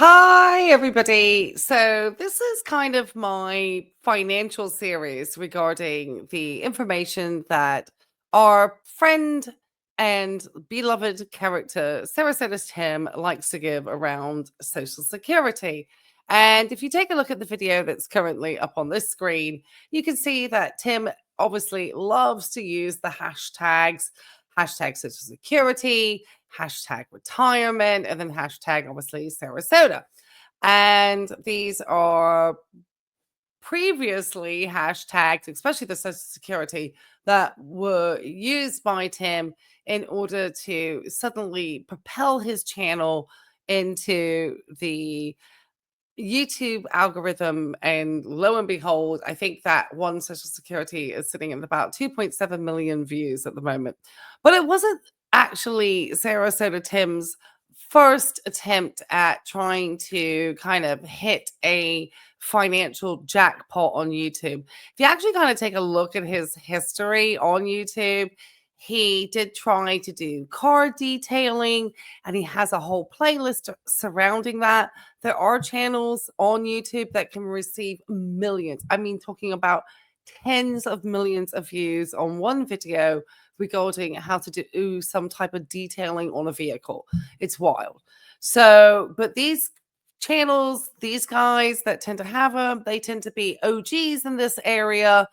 Hi, everybody. So, this is kind of my financial series regarding the information that our friend and beloved character, Sarasota Tim, likes to give around Social Security. And if you take a look at the video that's currently up on this screen, you can see that Tim obviously loves to use the hashtags, hashtag Social Security, hashtag retirement, and then hashtag obviously Sarasota. And these are previously hashtags, especially the Social Security, that were used by Tim in order to suddenly propel his channel into the YouTube algorithm. And lo and behold, I think that one Social Security is sitting at about 2.7 million views at the moment. But it wasn't actually Sarasota Tim's first attempt at trying to kind of hit a financial jackpot on YouTube. If you actually kind of take a look at his history on YouTube, he did try to do car detailing and he has a whole playlist surrounding that. There are channels on YouTube that can receive millions. I mean, talking about tens of millions of views on one video regarding how to do some type of detailing on a vehicle. It's wild. So, but these channels, these guys that tend to have them, they tend to be OGs in this area.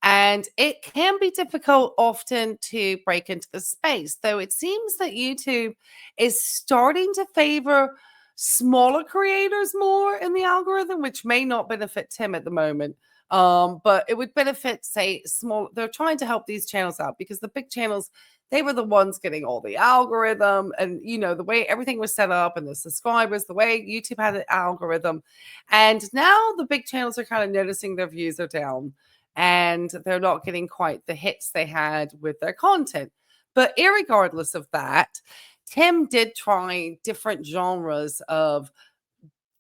And it can be difficult often to break into the space, though it seems that YouTube is starting to favor smaller creators more in the algorithm, which may not benefit Tim at the moment. But it would benefit, say, small. They're trying to help these channels out because the big channels, they were the ones getting all the algorithm and the way everything was set up and the subscribers, the way YouTube had an algorithm. And now the big channels are kind of noticing their views are down and they're not getting quite the hits they had with their content. But irregardless of that, Tim did try different genres of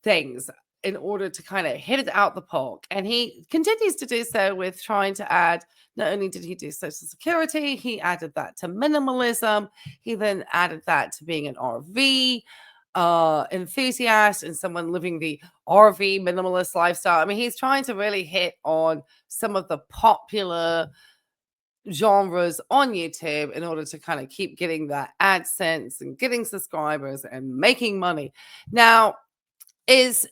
things in order to kind of hit it out the park. And he continues to do so with trying to add, not only did he do Social Security, he added that to minimalism. He then added that to being an RV enthusiast and someone living the RV minimalist lifestyle. I mean, he's trying to really hit on some of the popular genres on YouTube in order to kind of keep getting that AdSense and getting subscribers and making money. Now, is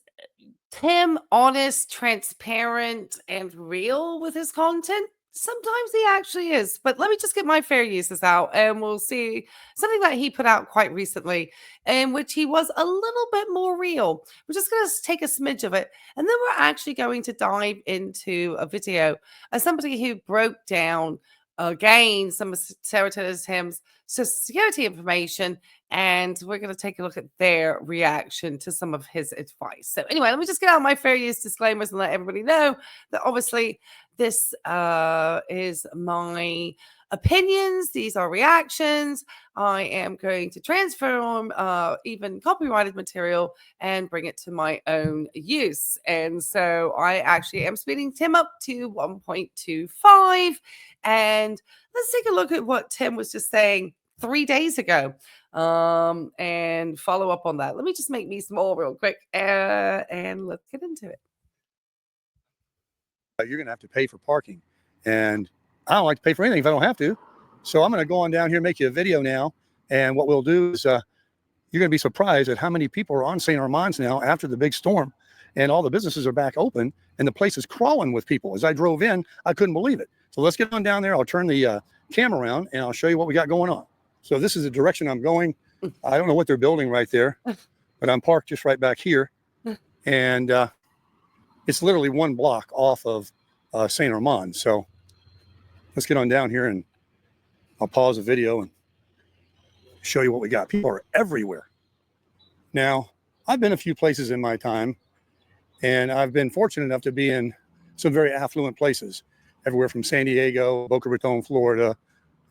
Tim honest, transparent, and real with his content? Sometimes he actually is, but let me just get my fair uses out and we'll see something that he put out quite recently in which he was a little bit more real. We're just going to take a smidge of it and then we're actually going to dive into a video as somebody who broke down again some of Sarah Tim's Social Security information and we're going to take a look at their reaction to some of his advice. So anyway, let me just get out my fair use disclaimers and let everybody know that obviously this is my opinions. These are reactions. I am going to transform even copyrighted material and bring it to my own use. And so I actually am speeding Tim up to 1.25. And let's take a look at what Tim was just saying 3 days ago and follow up on that. Let me just make me small real quick and let's get into it. You're going to have to pay for parking. And I don't like to pay for anything if I don't have to. So I'm going to go on down here and make you a video now. And what we'll do is you're going to be surprised at how many people are on St. Armand's now after the big storm. And all the businesses are back open and the place is crawling with people. As I drove in, I couldn't believe it. So let's get on down there. I'll turn the camera around and I'll show you what we got going on. So this is the direction I'm going. I don't know what they're building right there, but I'm parked just right back here. And it's literally one block off of St. Armand. So let's get on down here and I'll pause the video and show you what we got. People are everywhere. Now, I've been a few places in my time, and I've been fortunate enough to be in some very affluent places, everywhere from San Diego, Boca Raton, Florida,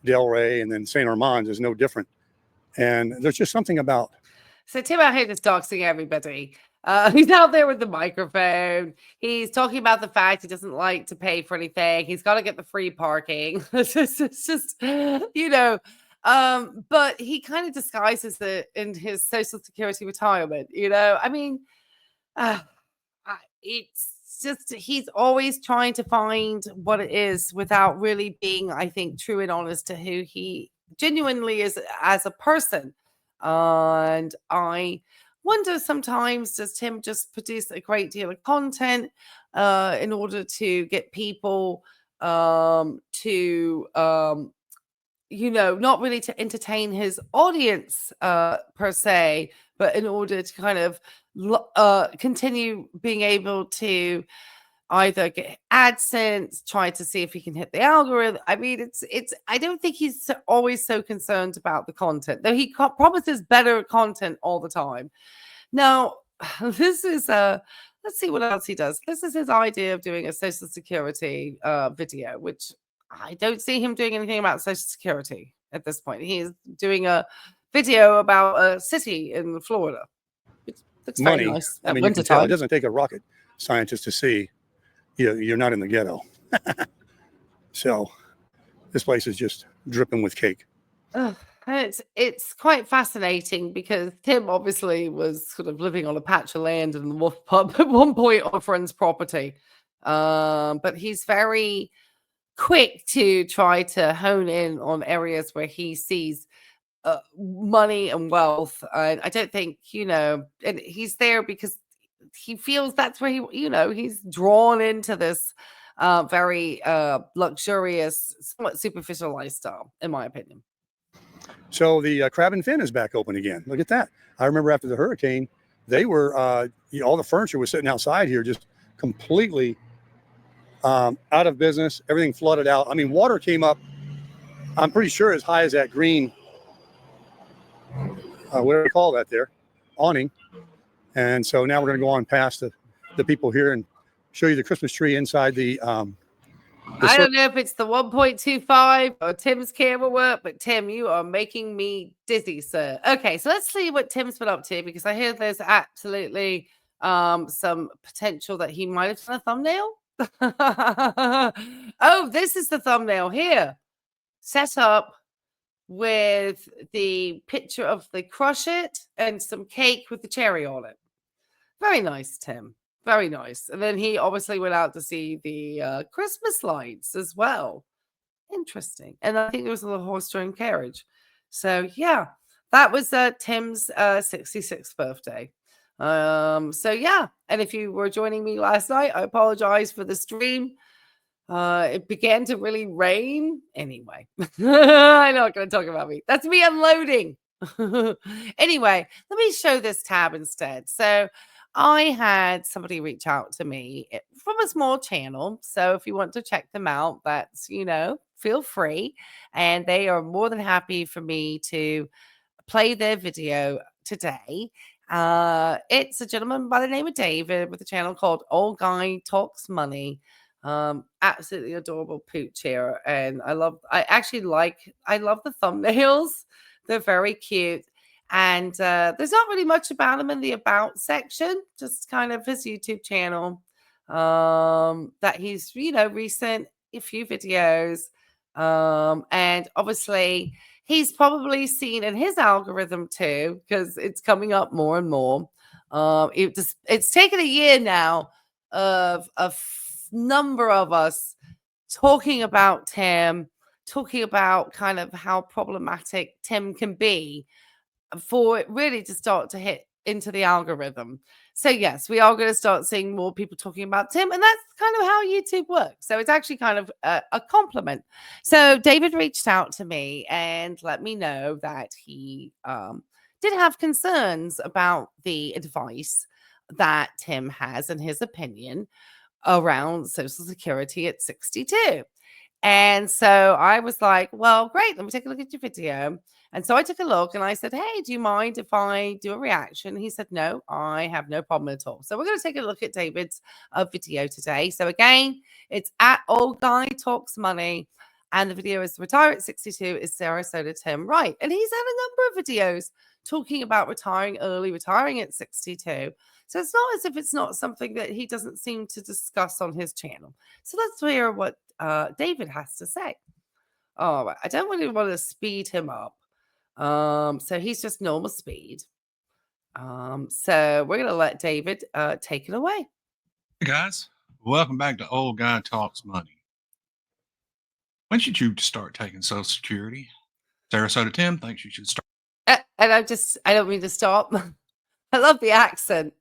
Delray, and then St. Armand's is no different. And there's just something about. So Tim out here just doxing everybody. He's out there with the microphone. He's talking about the fact he doesn't like to pay for anything. He's got to get the free parking. It's just, But he kind of disguises it in his Social Security retirement. You know, I mean, uh, it's just he's always trying to find what it is without really being, I think, true and honest to who he genuinely is as a person. And I wonder sometimes, does Tim just produce a great deal of content in order to get people to not really to entertain his audience per se, but in order to kind of continue being able to either get AdSense, try to see if he can hit the algorithm. I mean, it's. I don't think he's always so concerned about the content, though he promises better content all the time. Now, this is a. Let's see what else he does. This is his idea of doing a Social Security video, which I don't see him doing anything about Social Security at this point. He's doing a video about a city in Florida. It looks very Money. nice I at mean, you winter can tell it time. doesn't take a rocket scientist to see you're not in the ghetto. So this place is just dripping with cake. Ugh, it's quite fascinating because Tim obviously was sort of living on a patch of land in the wolf pub at one point on a friend's property. But he's very quick to try to hone in on areas where he sees money and wealth. And I don't think, and he's there because he feels that's where he's drawn into this very luxurious, somewhat superficial lifestyle, in my opinion. So the Crab and Fin is back open again. Look at that. I remember after the hurricane, they were, all the furniture was sitting outside here just completely out of business. Everything flooded out. I mean, water came up, I'm pretty sure as high as that green, what do we call that there? Awning. And so now we're going to go on past the people here and show you the Christmas tree inside the I don't know if it's the 1.25 or Tim's camera work, but Tim, you are making me dizzy, sir. Okay, so let's see what Tim's been up to, because I hear there's absolutely some potential that he might have done a thumbnail. Oh, this is the thumbnail here. Set up with the picture of the Crush It and some cake with the cherry on it. Very nice, Tim. Very nice. And then he obviously went out to see the Christmas lights as well. Interesting. And I think there was a little horse-drawn carriage. So yeah, that was Tim's 66th birthday. So yeah, and if you were joining me last night, I apologize for the stream. It began to really rain. Anyway, I'm not going to talk about me. That's me unloading. Anyway, let me show this tab instead. So I had somebody reach out to me from a small channel. So if you want to check them out, that's, feel free. And they are more than happy for me to play their video today. It's a gentleman by the name of David with a channel called Old Guy Talks Money. Absolutely adorable pooch here. And I love the thumbnails. They're very cute. And there's not really much about him in the about section, just kind of his YouTube channel that he's, recent, a few videos. And obviously he's probably seen in his algorithm too, because it's coming up more and more. It's taken a year now of a number of us talking about Tim, talking about kind of how problematic Tim can be, for it really to start to hit into the algorithm. So yes, we are going to start seeing more people talking about Tim, and that's kind of how YouTube works. So it's actually kind of a compliment. So David reached out to me and let me know that he did have concerns about the advice that Tim has, in his opinion, around Social Security at 62. And so I was like, well, great, let me take a look at your video. And so I took a look and I said, hey, do you mind if I do a reaction? He said, no, I have no problem at all. So we're going to take a look at David's video today. So again, it's at Old Guy Talks Money. And the video is Retire at 62 is Sarasota Tim Right. And he's had a number of videos talking about retiring early, retiring at 62. So it's not as if it's not something that he doesn't seem to discuss on his channel. So let's hear what David has to say. All right. I don't really want to speed him up. So he's just normal speed. So we're gonna let David take it away. Hey guys, welcome back to Old Guy Talks Money. When should you start taking Social Security? Sarasota Tim thinks you should start. And I don't mean to stop. I love the accent.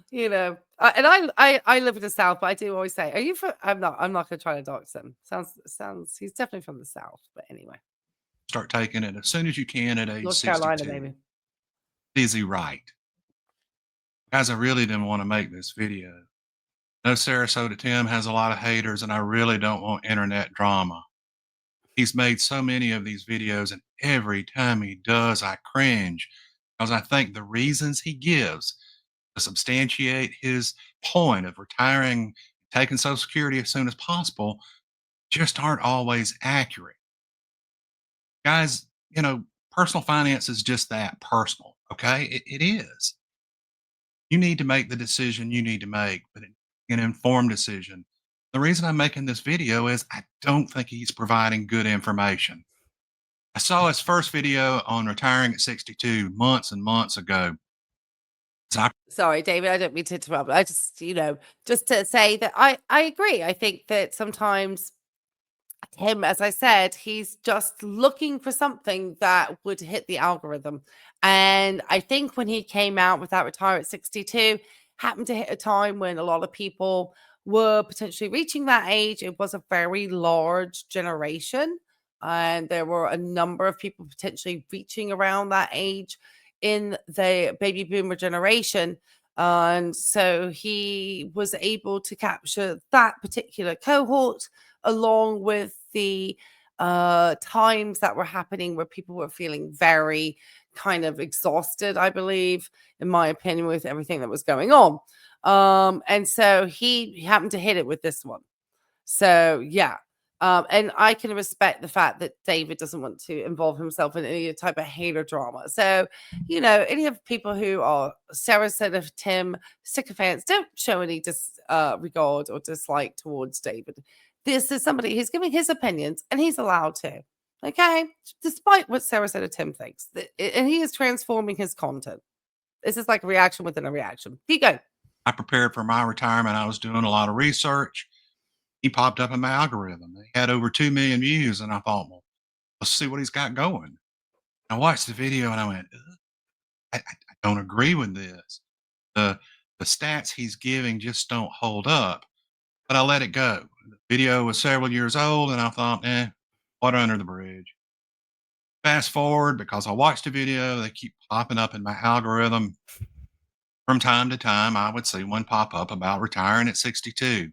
You know, and I live in the South, but I do always say, "Are you from?" I'm not going to try to dox him. Sounds. He's definitely from the South, but anyway, Start taking it as soon as you can at age North Carolina, 62. maybe. Is he right? Guys, I really didn't want to make this video. No, Sarasota Tim has a lot of haters, and I really don't want internet drama. He's made so many of these videos, and every time he does, I cringe because I think the reasons he gives to substantiate his point of retiring, taking Social Security as soon as possible, just aren't always accurate. Guys, personal finance is just that personal, okay? It is. You need to make the decision you need to make, but an informed decision. The reason I'm making this video is I don't think he's providing good information. I saw his first video on retiring at 62 months and months ago. So I Sorry, David, I don't mean to interrupt. I just, just to say that I agree. I think that sometimes him, as I said, he's just looking for something that would hit the algorithm. And I think when he came out with that retire at 62, happened to hit a time when a lot of people were potentially reaching that age. It was a very large generation. And there were a number of people potentially reaching around that age in the baby boomer generation. And so he was able to capture that particular cohort along with the times that were happening where people were feeling very kind of exhausted, I believe, in my opinion, with everything that was going on. And so he happened to hit it with this one. So yeah. And I can respect the fact that David doesn't want to involve himself in any type of hater drama. So, any of people who are Sarasota Tim sycophants, don't show any regard or dislike towards David. This is somebody who's giving his opinions, and he's allowed to. Okay, despite what Sarasota Tim thinks, and he is transforming his content. This is like a reaction within a reaction. Keep going. I prepared for my retirement. I was doing a lot of research. He popped up in my algorithm. He had over 2 million views, and I thought, well, let's see what he's got going. I watched the video and I went, "Ugh, I don't agree with this. The the stats he's giving just don't hold up." But I let it go. The video was several years old, and I thought, water under the bridge. Fast forward, because I watched the video, they keep popping up in my algorithm. From time to time, I would see one pop up about retiring at 62.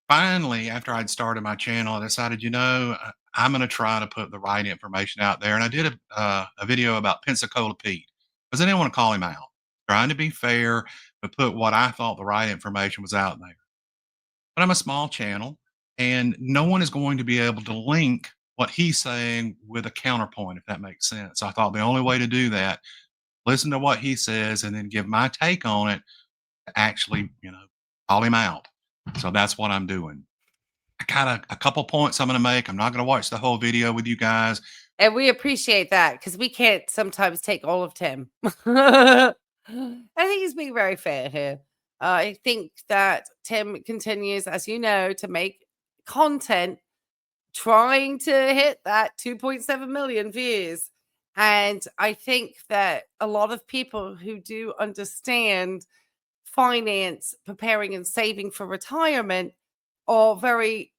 Finally, after I'd started my channel, I decided, I'm going to try to put the right information out there. And I did a video about Pensacola Pete because I didn't want to call him out, trying to be fair, but put what I thought the right information was out there. But I'm a small channel, and no one is going to be able to link what he's saying with a counterpoint, if that makes sense. I thought the only way to do that, listen to what he says and then give my take on it to actually, call him out. So that's what I'm doing. I got a couple points I'm going to make. I'm not going to watch the whole video with you guys. And we appreciate that because we can't sometimes take all of Tim. I think he's being very fair here. I think that Tim continues, as you know, to make content trying to hit that 2.7 million views. And I think that a lot of people who do understand finance, preparing and saving for retirement are very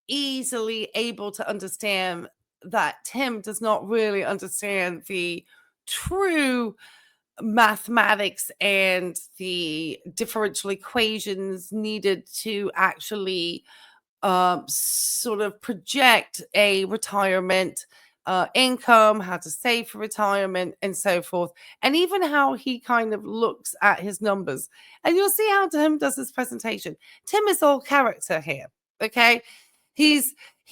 easily able to understand that Tim does not really understand the true mathematics and the differential equations needed to actually sort of project a retirement income, how to save for retirement, and so forth, and even how he kind of looks at his numbers. And you'll see how Tim does his presentation. Tim is all character here. Okay, he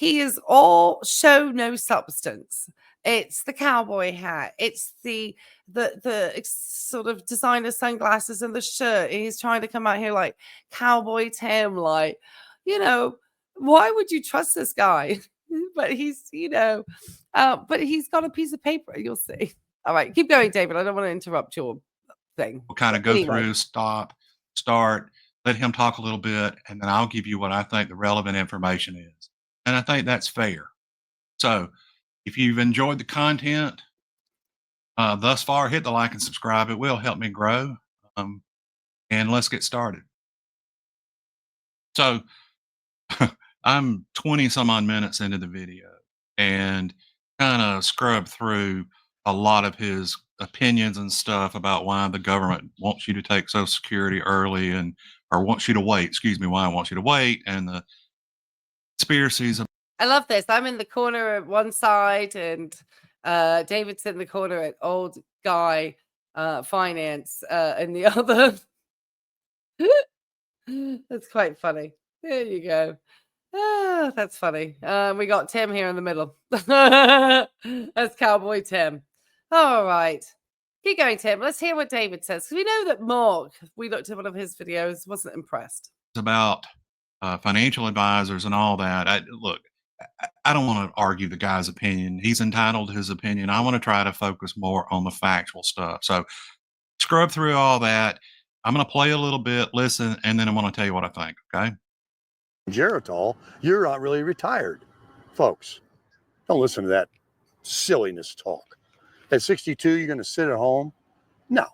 is all show, no substance. It's the cowboy hat. It's the sort of designer sunglasses and the shirt. He's trying to come out here like cowboy Tim, like, why would you trust this guy? but he's, but he's got a piece of paper. You'll see. All right, keep going, David. I don't want to interrupt your thing. We'll kind But of go anyway, through, stop, start, let him talk a little bit, and then I'll give you what I think the relevant information is. And I think that's fair. So if you've enjoyed the content thus far, hit the like and subscribe. It will help me grow. And let's get started. So I'm 20 some odd minutes into the video and kind of scrubbed through a lot of his opinions and stuff about why the government wants you to take Social Security early and or wants you to wait, excuse me, why it wants you to wait, and the conspiracies. I love this. I'm in the corner at one side, and David's in the corner at old guy finance in the other. That's quite funny. There you go. Ah, that's funny. We got Tim here in the middle. That's Cowboy Tim. All right. Keep going, Tim. Let's hear what David says. 'Cause we know that Mark, we looked at one of his videos, wasn't impressed. About financial advisors and all that. Look, I don't want to argue the guy's opinion. He's entitled to his opinion. I want to try to focus more on the factual stuff. So scrub through all that. I'm going to play a little bit, listen, and then I'm going to tell you what I think. Okay. Geritol, you're not really retired. Folks, don't listen to that silliness talk. At 62, you're going to sit at home? No.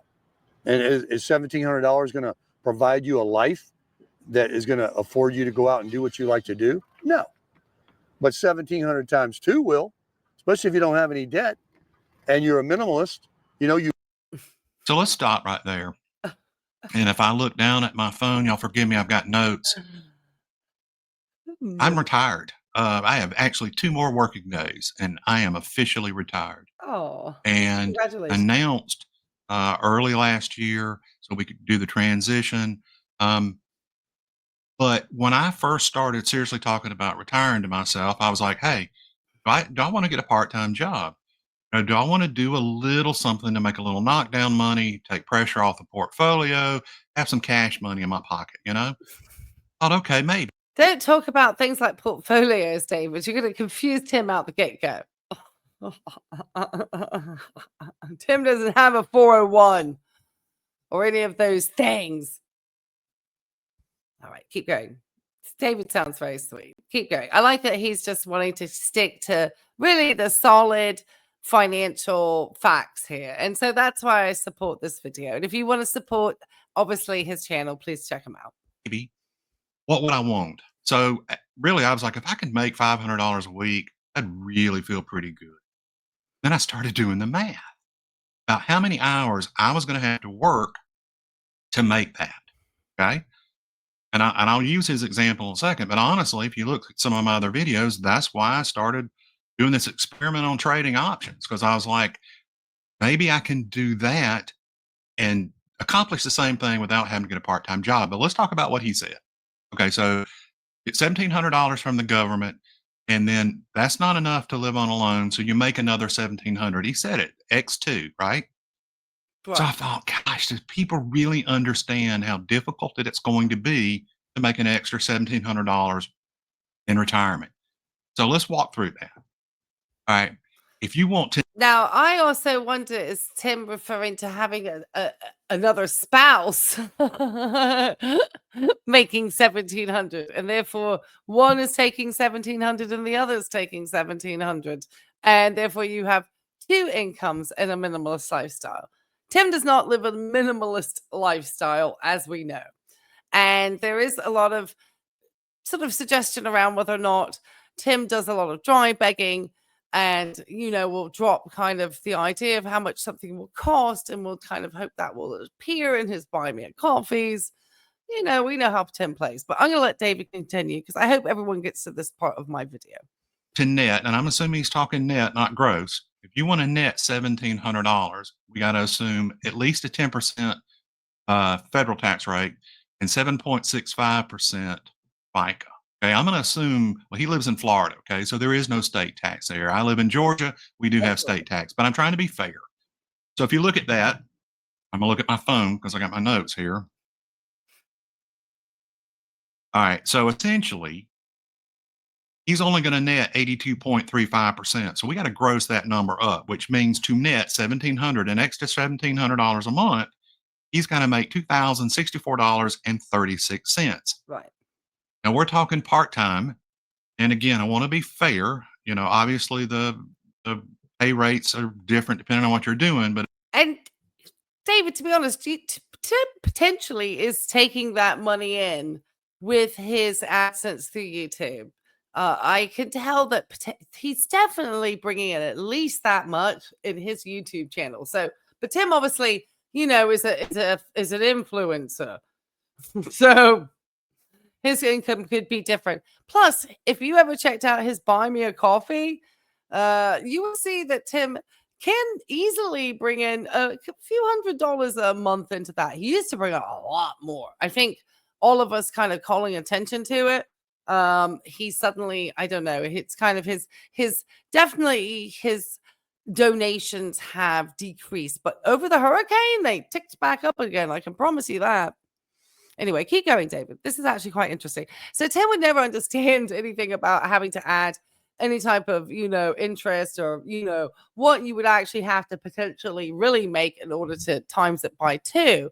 And is $1,700 going to provide you a life that is going to afford you to go out and do what you like to do? No. But 1,700 times 2 will, especially if you don't have any debt and you're a minimalist. So let's stop right there. And if I look down at my phone, y'all forgive me, I've got notes. I'm retired. I have actually 2 more working days, and I am officially retired. Oh, And congratulations. announced early last year so we could do the transition. But when I first started seriously talking about retiring to myself, I was like, hey, do I want to get a part-time job? Or do I want to do a little something to make a little knockdown money, take pressure off the portfolio, have some cash money in my pocket, Thought, okay, maybe. Don't talk about things like portfolios, David. You're going to confuse Tim out the get-go. Tim doesn't have a 401 or any of those things. All right, keep going. David sounds very sweet. Keep going. I like that he's just wanting to stick to really the solid financial facts here. And so that's why I support this video. And if you want to support, obviously, his channel, please check him out. Maybe. What would I want? So really, I was like, if I could make $500 a week, I'd really feel pretty good. Then I started doing the math about how many hours I was going to have to work to make that. Okay. And I'll use his example in a second. But honestly, if you look at some of my other videos, that's why I started doing this experiment on trading options, because I was like, maybe I can do that and accomplish the same thing without having to get a part-time job. But let's talk about what he said. Okay, so get $1,700 from the government, and then that's not enough to live on a loan, so you make another $1,700. He said it, X2, right? So I thought, gosh, do people really understand how difficult it's going to be to make an extra $1,700 in retirement? So let's walk through that. All right. If you want to. Now, I also wonder, is Tim referring to having another spouse making 1,700, and therefore one is taking 1,700 and the other is taking 1,700, and therefore you have 2 incomes in a minimalist lifestyle. Tim does not live a minimalist lifestyle, as we know. And there is a lot of sort of suggestion around whether or not Tim does a lot of dry begging and, will drop kind of the idea of how much something will cost, and we'll kind of hope that will appear in his buy me a coffees. We know how Tim plays, but I'm going to let David continue because I hope everyone gets to this part of my video. To net, and I'm assuming he's talking net, not gross. If you want to net $1,700, we got to assume at least a 10% federal tax rate and 7.65% FICA. Okay, I'm going to assume, well, he lives in Florida. Okay, so there is no state tax there. I live in Georgia. We do have state tax, but I'm trying to be fair. So if you look at that, I'm going to look at my phone because I got my notes here. All right, so essentially, he's only going to net 82.35%. So we got to gross that number up, which means to net $1,700, an extra $1,700 a month, he's going to make $2,064.36. Right. Now we're talking part-time. And again, I want to be fair. You know, obviously the pay rates are different depending on what you're doing, but And David, to be honest, Tim potentially is taking that money in with his AdSense through YouTube. I can tell that he's definitely bringing in at least that much in his YouTube channel. So, but Tim obviously, you know, is an influencer, so his income could be different. Plus, if you ever checked out his Buy Me a Coffee, you will see that Tim can easily bring in a few $100s a month into that. He used to bring in a lot more. I think all of us kind of calling attention to it. He suddenly, I don't know, it's kind of his definitely his donations have decreased, but over the hurricane, they ticked back up again. I can promise you that. Anyway, keep going, David. This is actually quite interesting. So Tim would never understand anything about having to add any type of, you know, interest or, you know, what you would actually have to potentially really make in order to times it by 2.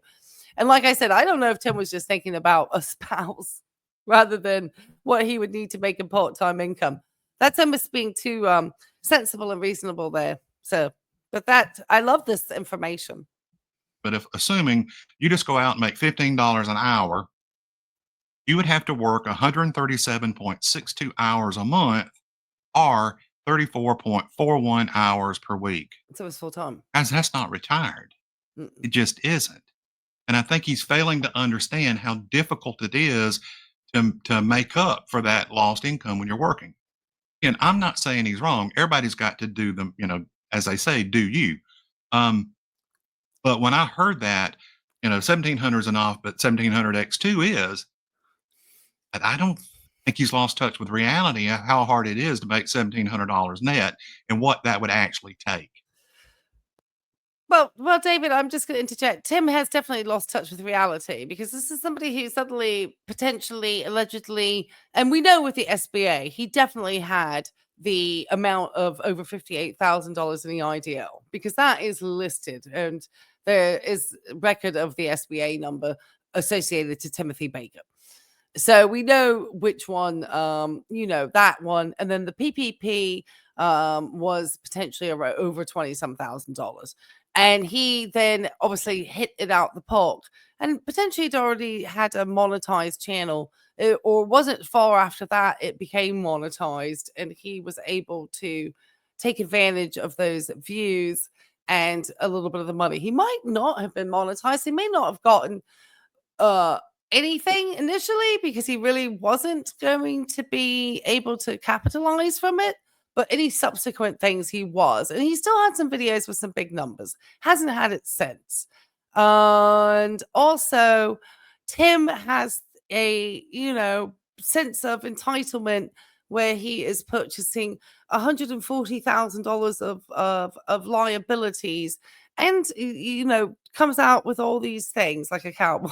And like I said, I don't know if Tim was just thinking about a spouse rather than what he would need to make in part-time income. That's almost being too sensible and reasonable there. So, but that, I love this information. but if assuming you just go out and make $15 an hour, you would have to work 137.62 hours a month or 34.41 hours per week. So it's full time. Guys, that's not retired. Mm-mm. It just isn't. And I think he's failing to understand how difficult it is to make up for that lost income when you're working. And I'm not saying he's wrong. Everybody's got to do them, you know, as they say, do you. But when I heard that, you know, 1,700 is enough, but 1,700 X2 is, but I don't think he's lost touch with reality of how hard it is to make $1,700 net and what that would actually take. Well, David, I'm just going to interject. Tim has definitely lost touch with reality because this is somebody who suddenly, potentially, allegedly, and we know with the SBA, he definitely had the amount of over $58,000 in the IDL because that is listed and there is record of the SBA number associated to Timothy Baker. So we know which one, you know, that one. And then the PPP was potentially over 20-some thousand dollars. And he then obviously hit it out the park and potentially had already had a monetized channel or wasn't far after that, it became monetized and he was able to take advantage of those views and a little bit of the money. He might not have been monetized. He may not have gotten anything initially because he really wasn't going to be able to capitalize from it. But any subsequent things he was, and he still had some videos with some big numbers, hasn't had it since. And also, Tim has a, you know, sense of entitlement where he is purchasing $140,000 of liabilities and, you know, comes out with all these things like a cowboy,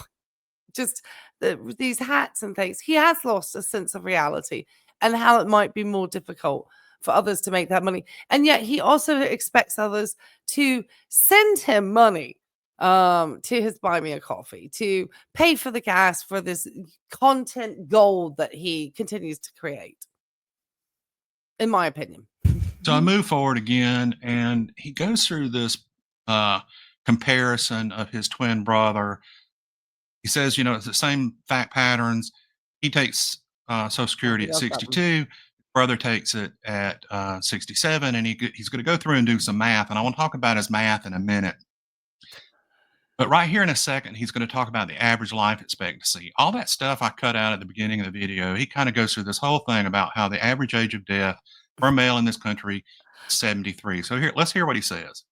just these hats and things. He has lost a sense of reality and how it might be more difficult for others to make that money. And yet he also expects others to send him money to his Buy Me a Coffee, to pay for the gas for this content gold that he continues to create, in my opinion. So I move forward again, and he goes through this comparison of his twin brother. He says, you know, it's the same fact patterns. He takes Social Security at 62. Brother takes it at 67, and he's going to go through and do some math. And I want to talk about his math in a minute. But right here in a second, he's going to talk about the average life expectancy. All that stuff I cut out at the beginning of the video, he kind of goes through this whole thing about how the average age of death for a male in this country is 73. So here, let's hear what he says.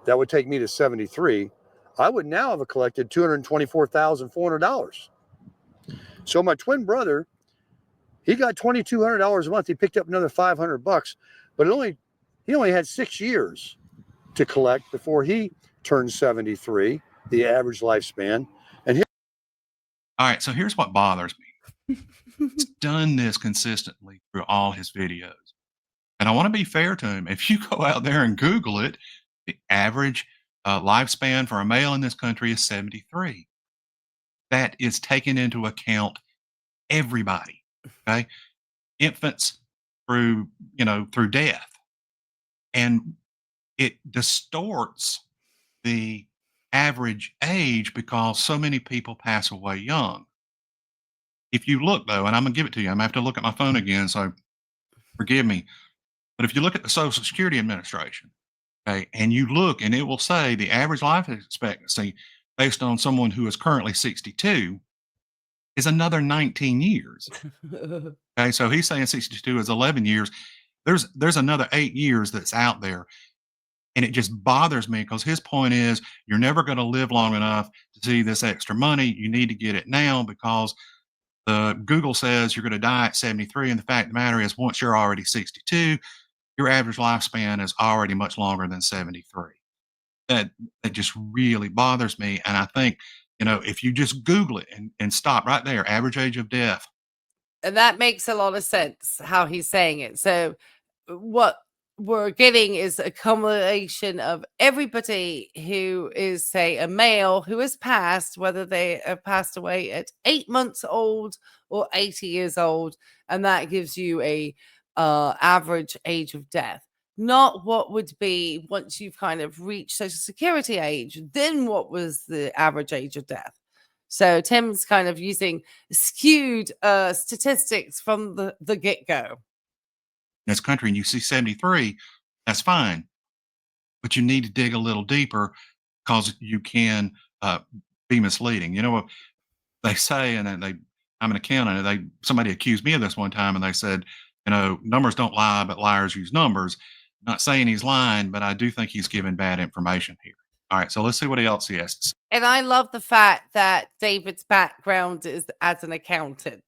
That would take me to 73. I would now have collected $224,400. So my twin brother, he got $2,200 a month. He picked up another $500, but he only had 6 years to collect before he turned 73, the average lifespan. And all right, so here's what bothers me. He's done this consistently through all his videos. And I want to be fair to him. If you go out there and Google it, the average lifespan for a male in this country is 73. That is taken into account everybody, okay? Infants through, through death. And it distorts the average age because so many people pass away young. If you look though, and I'm gonna give it to you, I'm gonna have to look at my phone again, so forgive me. But if you look at the Social Security Administration, okay, and you look and it will say the average life expectancy based on someone who is currently 62 is another 19 years. Okay, so he's saying 62 is 11 years. There's another 8 years that's out there. And it just bothers me because his point is you're never going to live long enough to see this extra money. You need to get it now because the Google says you're going to die at 73. And the fact of the matter is, once you're already 62, your average lifespan is already much longer than 73. That just really bothers me. And I think, if you just Google it and stop right there, average age of death. And that makes a lot of sense how he's saying it. So what we're getting is a combination of everybody who is, say, a male who has passed, whether they have passed away at 8 months old or 80 years old, and that gives you a average age of death. Not what would be once you've kind of reached Social Security age, then what was the average age of death? So Tim's kind of using skewed statistics from the get-go. In this country and you see 73, that's fine. But you need to dig a little deeper because you can be misleading. You know what they say, and I'm an accountant, and somebody accused me of this one time, and they said, numbers don't lie, but liars use numbers. Not saying he's lying, but I do think he's giving bad information here. All right, so let's see what else he has to say. And I love the fact that David's background is as an accountant.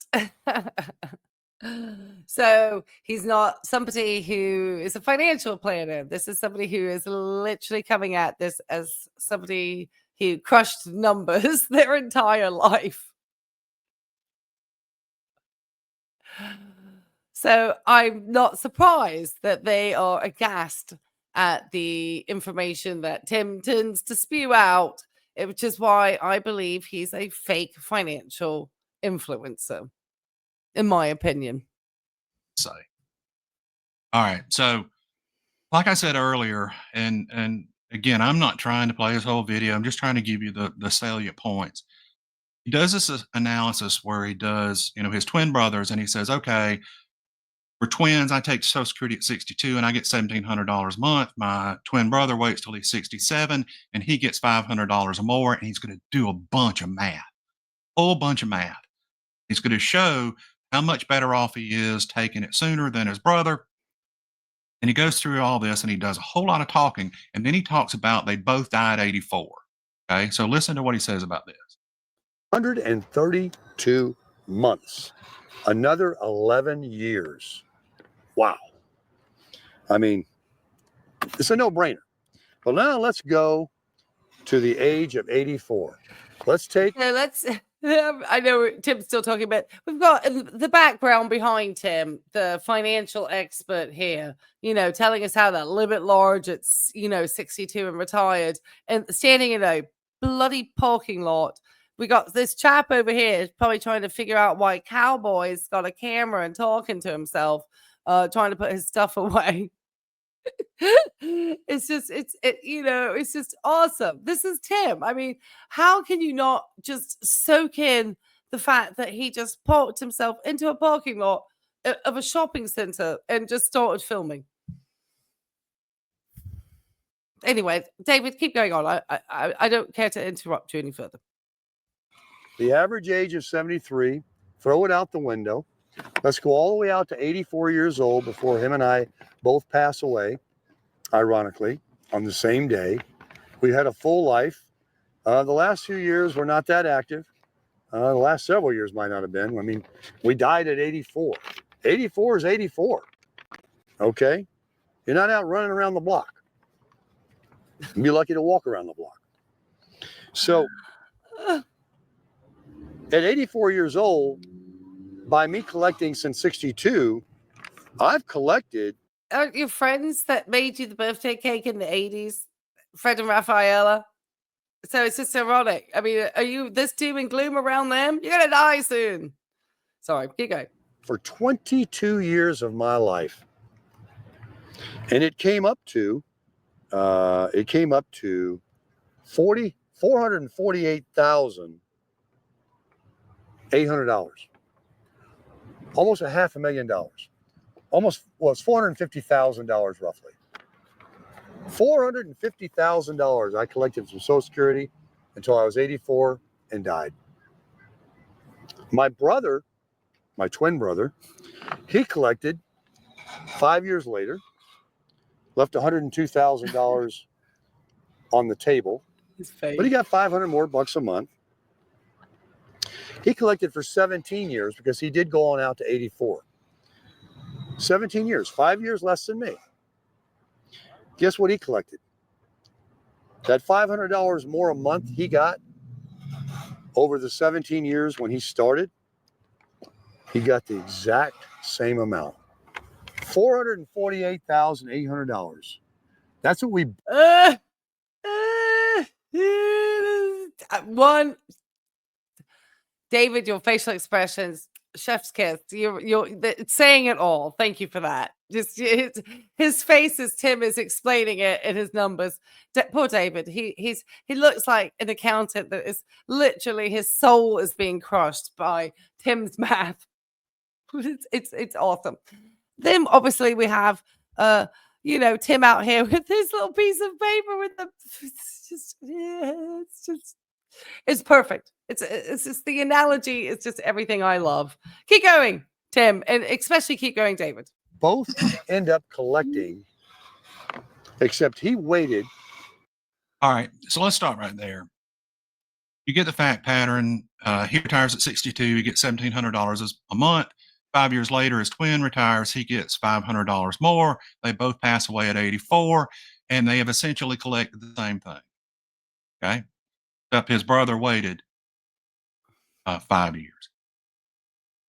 So he's not somebody who is a financial planner. This is somebody who is literally coming at this as somebody who crushed numbers their entire life. So I'm not surprised that they are aghast at the information that Tim tends to spew out, which is why I believe he's a fake financial influencer, in my opinion. Say. All right. So, like I said earlier, and again, I'm not trying to play his whole video. I'm just trying to give you the salient points. He does this analysis where he does, his twin brothers, and he says, okay, for twins, I take Social Security at 62 and I get $1,700 a month. My twin brother waits till he's 67 and he gets $500 or more, and he's going to do a bunch of math, whole bunch of math. He's going to show how much better off he is taking it sooner than his brother. And he goes through all this and he does a whole lot of talking. And then he talks about they both died at 84. Okay. So listen to what he says about this. 132 months, another 11 years. Wow. I mean, it's a no-brainer. Well, now let's go to the age of 84. Let's take. I know Tim's still talking about. We've got the background behind Tim, the financial expert here, telling us how that live at large at, 62 and retired and standing in a bloody parking lot. We got this chap over here probably trying to figure out why Cowboy's got a camera and talking to himself, trying to put his stuff away. It's just awesome. This is Tim. I mean, how can you not just soak in the fact that he just parked himself into a parking lot of a shopping center and just started filming? Anyway, David, keep going on. I don't care to interrupt you any further. The average age of 73, throw it out the window. Let's go all the way out to 84 years old before him and I both pass away, ironically, on the same day. We had a full life. The last few years were not that active. The last several years might not have been. I mean, we died at 84. 84 is 84. Okay? You're not out running around the block. You'd be lucky to walk around the block. So, at 84 years old, by me collecting since 62, I've collected. Aren't your friends that made you the birthday cake in the 80s, Fred and Rafaela? So it's just ironic. I mean, are you this doom and gloom around them? You're going to die soon. Sorry, keep going. For 22 years of my life. And it came up to $448,800. Almost $500,000. Almost, well, it's $450,000 roughly. $450,000 I collected from Social Security until I was 84 and died. My brother, my twin brother, he collected 5 years later, left $102,000 on the table, but he got 500 more bucks a month. He collected for 17 years because he did go on out to 84. 17 years, 5 years less than me. Guess what he collected? That $500 more a month he got over the 17 years when he started, he got the exact same amount. $448,800. That's what we. One, David, your facial expressions, chef's kiss. It's saying it all. Thank you for that. Just his face as Tim is explaining it in his numbers. Poor David. He looks like an accountant that is literally his soul is being crushed by Tim's math. It's awesome. Then obviously we have Tim out here with this little piece of paper with the it's perfect. It's just the analogy. It's just everything I love. Keep going, Tim, and especially keep going, David. Both end up collecting, except he waited. All right, so let's start right there. You get the fact pattern. He retires at 62. He gets $1,700 a month. 5 years later, his twin retires. He gets $500 more. They both pass away at 84, and they have essentially collected the same thing. Okay, except his brother waited 5 years.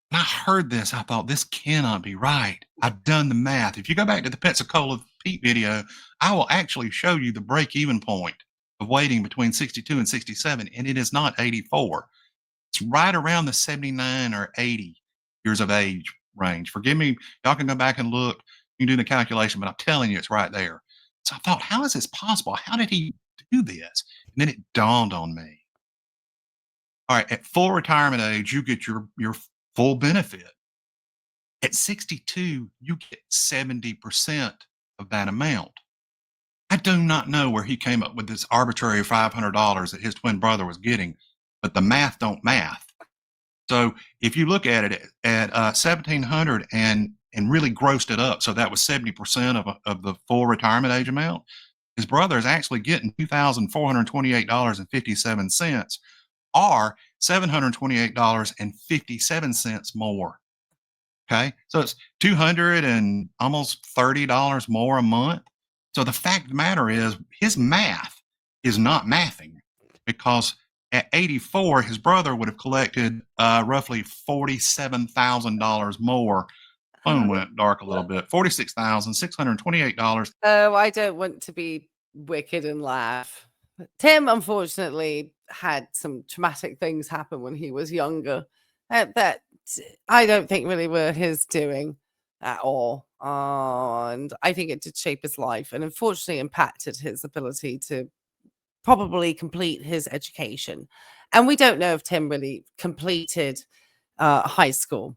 When I heard this, I thought, this cannot be right. I've done the math. If you go back to the Pensacola Pete video, I will actually show you the break-even point of waiting between 62 and 67, and it is not 84. It's right around the 79 or 80 years of age range. Forgive me, y'all can go back and look. You can do the calculation, but I'm telling you, it's right there. So I thought, how is this possible? How did he do this? And then it dawned on me. All right, at full retirement age, you get your full benefit. At 62, you get 70% of that amount. I do not know where he came up with this arbitrary $500 that his twin brother was getting, but the math don't math. So if you look at it at 1,700 and really grossed it up, so that was 70% of the full retirement age amount, his brother is actually getting $2,428.57, or $728.57 more. Okay, so it's $200 and almost $30 more a month. So the fact of the matter is, his math is not mathing, because at 84, his brother would have collected roughly $47,000 more. Phone went dark a little bit. $46,628. Oh, I don't want to be wicked and laugh. Tim, unfortunately, had some traumatic things happen when he was younger that I don't think really were his doing at all. And I think it did shape his life and unfortunately impacted his ability to probably complete his education. And we don't know if Tim really completed high school.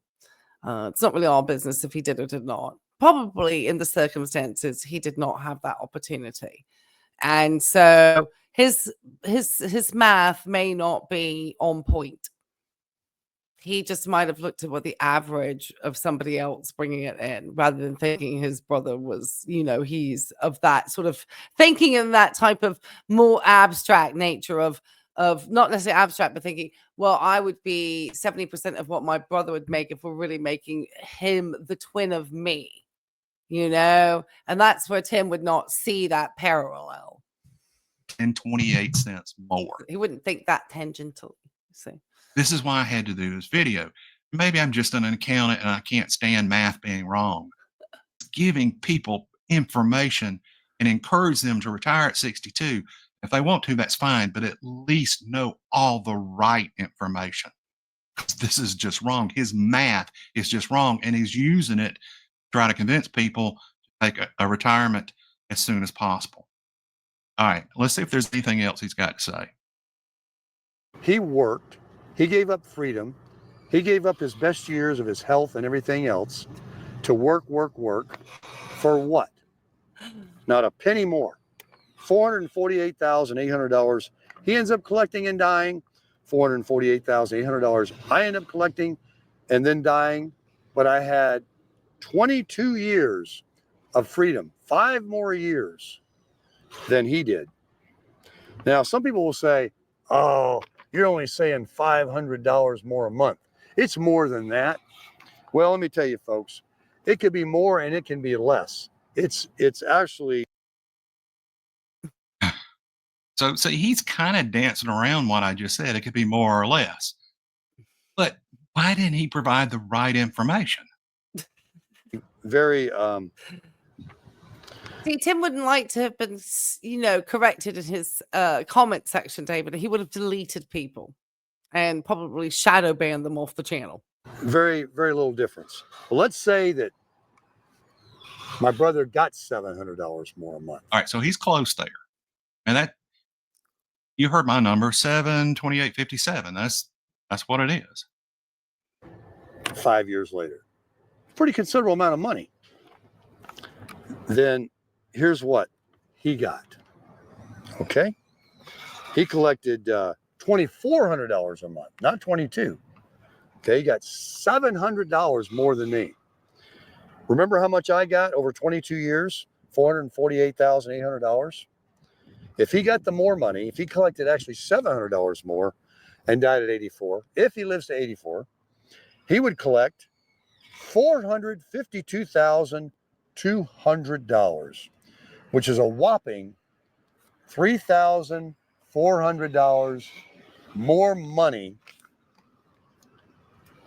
It's not really our business if he did or did not. Probably in the circumstances, he did not have that opportunity. And so his math may not be on point. He just might have looked at what the average of somebody else bringing it in, rather than thinking his brother was, he's of that sort of thinking in that type of more abstract nature of not necessarily abstract, but thinking, well, I would be 70% of what my brother would make if we're really making him the twin of me, and that's where Tim would not see that parallel. And 28 cents more. He wouldn't think that tangentially. So this is why I had to do this video, maybe I'm just an accountant and I can't stand math being wrong. Giving people information and encourage them to retire at 62. If they want to, that's fine, but at least know all the right information. This is just wrong. His math is just wrong, and he's using it to try to convince people to take a retirement as soon as possible. All right, let's see if there's anything else he's got to say. He worked, he gave up freedom, he gave up his best years of his health and everything else to work for what? Not a penny more. $448,800. He ends up collecting and dying. $448,800. I end up collecting and then dying, but I had 22 years of freedom, 5 more years than he did. Now, some people will say, oh, you're only saying $500 more a month. It's more than that. Well, let me tell you, folks, it could be more and it can be less. It's actually. So he's kind of dancing around what I just said. It could be more or less. But why didn't he provide the right information? Very See, Tim wouldn't like to have been, corrected in his comment section, David. He would have deleted people and probably shadow banned them off the channel. very, very little difference. Well, let's say that my brother got $700 more a month. All right, so he's close there. And that, you heard my number, 728.57. That's what it is. 5 years later. Pretty considerable amount of money. Then here's what he got. Okay? He collected $2,400 a month, not 22. Okay, he got $700 more than me. Remember how much I got over 22 years? $448,800. If he got the more money, if he collected actually $700 more and died at 84, if he lives to 84, he would collect $452,200, which is a whopping $3,400 more money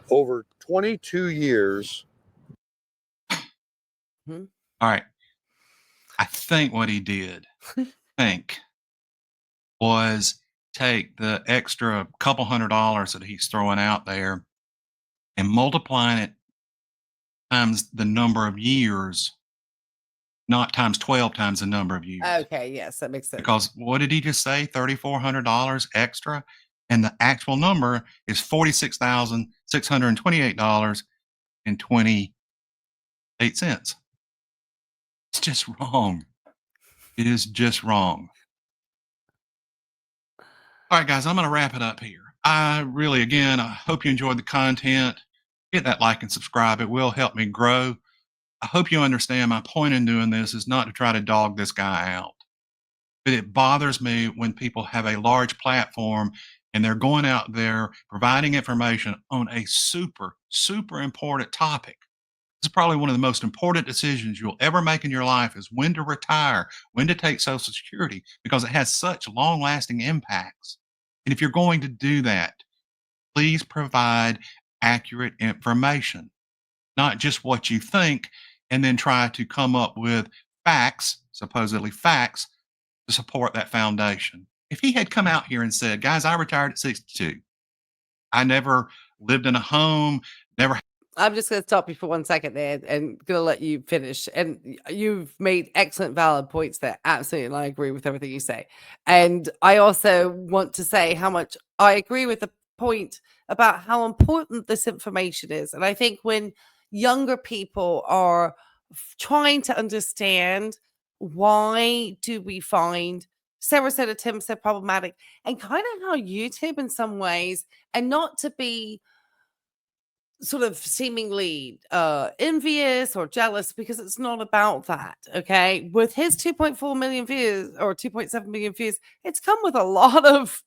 over 22 years. All right. I think what he did, was take the extra couple $100 that he's throwing out there and multiplying it times the number of years, not times 12 times the number of years. Okay, yes, that makes sense. Because what did he just say? $3,400 extra, and the actual number is $46,628.28. It's just wrong. It is just wrong. All right, guys, I'm going to wrap it up here. I hope you enjoyed the content. Hit that like and subscribe. It will help me grow. I hope you understand my point in doing this is not to try to dog this guy out. But it bothers me when people have a large platform and they're going out there providing information on a super, super important topic. This is probably one of the most important decisions you'll ever make in your life is when to retire, when to take Social Security, because it has such long-lasting impacts. And if you're going to do that, please provide accurate information, not just what you think, and then try to come up with facts, supposedly facts, to support that foundation. If he had come out here and said, guys, I retired at 62. I never lived in a home, never. I'm just going to stop you for 1 second there and going to let you finish. And you've made excellent, valid points there. Absolutely. And I agree with everything you say. And I also want to say how much I agree with the point about how important this information is. And I think when younger people are trying to understand why do we find Sarasota Tim so problematic, and kind of how YouTube in some ways, and not to be sort of seemingly envious or jealous, because it's not about that. Okay, with his 2.4 million views or 2.7 million views, it's come with a lot of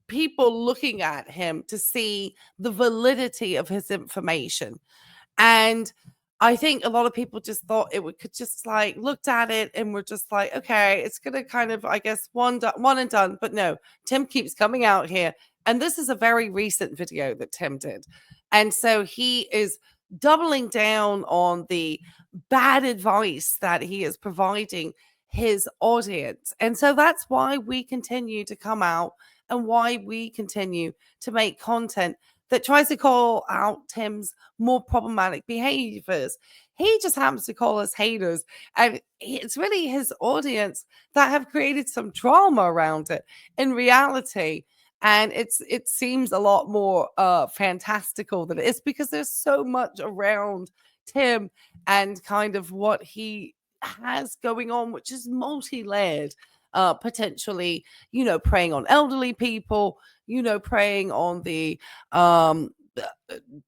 people looking at him to see the validity of his information. And I think a lot of people just thought could just like looked at it and were just like, okay, it's gonna kind of, I guess, one and done. But no, Tim keeps coming out here, and this is a very recent video that Tim did. And so he is doubling down on the bad advice that he is providing his audience. And so that's why we continue to come out and why we continue to make content that tries to call out Tim's more problematic behaviors. He just happens to call us haters. And it's really his audience that have created some drama around it in reality. And it seems a lot more fantastical than it is, because there's so much around Tim and kind of what he has going on, which is multi-layered. Potentially, preying on elderly people, preying on the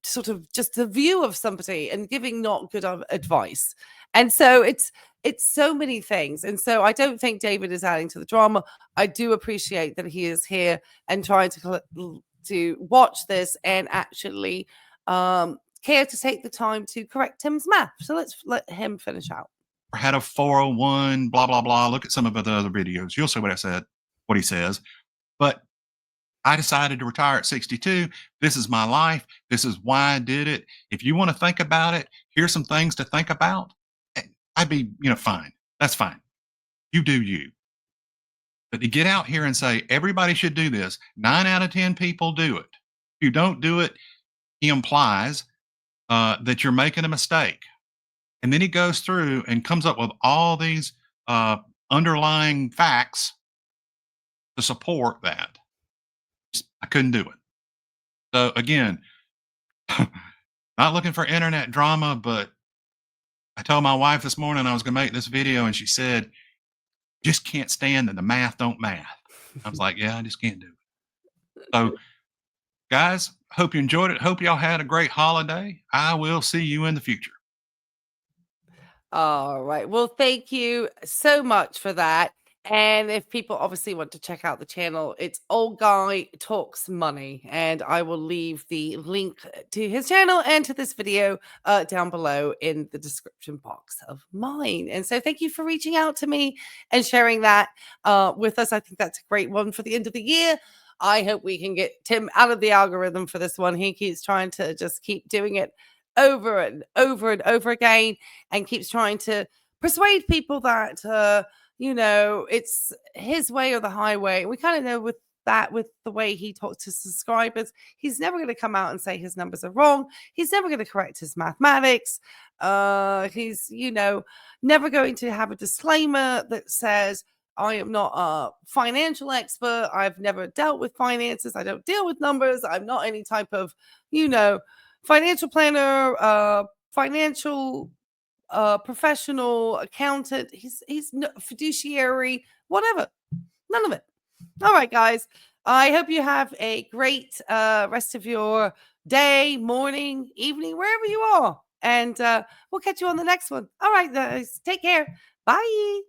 sort of just the view of somebody and giving not good advice. And so it's so many things. And so I don't think David is adding to the drama. I do appreciate that he is here and trying to watch this and actually care to take the time to correct Tim's math. So let's let him finish out. Had a 401, blah, blah, blah. Look at some of the other videos. You'll see what he says. But I decided to retire at 62. This is my life. This is why I did it. If you want to think about it, here's some things to think about. I'd be, fine. That's fine. You do you. But to get out here and say everybody should do this, 9 out of 10 people do it. If you don't do it, he implies that you're making a mistake. And then he goes through and comes up with all these underlying facts to support that. I couldn't do it. So again, not looking for internet drama, but I told my wife this morning I was going to make this video, and she said, just can't stand that the math don't math. I was like, yeah, I just can't do it. So guys, hope you enjoyed it. Hope y'all had a great holiday. I will see you in the future. All right. Well, thank you so much for that. And if people obviously want to check out the channel, it's Old Guy Talks Money. And I will leave the link to his channel and to this video down below in the description box of mine. And so thank you for reaching out to me and sharing that with us. I think that's a great one for the end of the year. I hope we can get Tim out of the algorithm for this one. He keeps trying to just keep doing it over and over and over again, and keeps trying to persuade people that it's his way or the highway. We kind of know with the way he talks to subscribers, he's never going to come out and say his numbers are wrong. He's never going to correct his mathematics. He's never going to have a disclaimer that says, I am not a financial expert. I've never dealt with finances. I don't deal with numbers. I'm not any type of financial planner, financial professional, accountant. He's no fiduciary, whatever. None of it. All right, guys. I hope you have a great rest of your day, morning, evening, wherever you are. And we'll catch you on the next one. All right, guys. Take care. Bye.